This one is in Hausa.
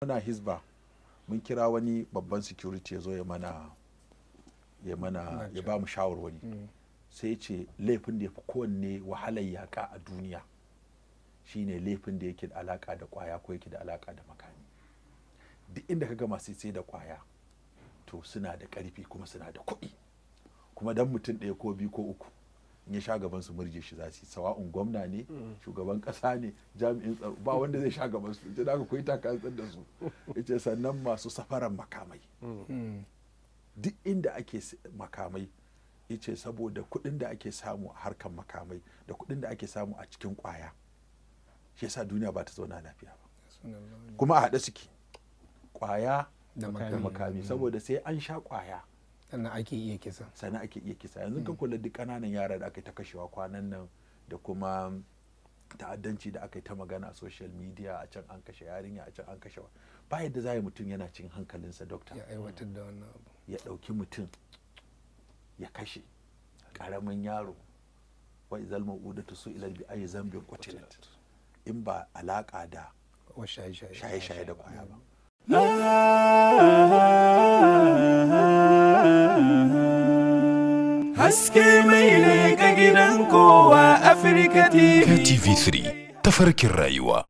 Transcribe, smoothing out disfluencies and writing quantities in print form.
muna hizba mun kira wani babban security ya zo ya ba mu shawarwari sai ya ce laifin da ya fi kowanne wahalar yaƙa a duniya shine laifin da yake da alaka da kwaya ko yake da alaka da makami. Duk inda kaga masu sai da kwaya to suna da ƙarfi kuma suna da kuɗi, kuma dan mutum ɗaya ko biyu ko uku in ya sha gaban su murje shi za su yi, sawa'un gwamna ne, shugaban ƙasa ne, jami'in tsaro, ba wanda zai sha gaban su. Da aka koyi takatsar da su yace sannan masu safaran makamai duk inda ake makamai yace saboda kuɗin da ake samu a harkar makamai da kuɗin da ake samu a cikin kwaya shi yasa duniya ba ta zauna lafiya ba, kuma a haɗe suke kwaya da makami saboda sai an sha kwaya sannan ake iya kisa. Yanzu ka kula duk ƙananan yara da aka ta kashewa kwanan nan da kuma ta'addanci da aka yi ta magana a social media, a can an kashe yarinya, a can an kashe ba yadda za mutum yana cin hankalinsa dokta ya aiwatar da wannan abu, ya ɗauki mutum ya kashe ƙaramin yaro. wa izal mau'udatu su'ilat bi ayi zambin qutilat, in ba alaka da shaye-shaye da kwaya ba. Haske mai leƙa gidan kowa Afirka TV. TV3 tafarkin rayuwa.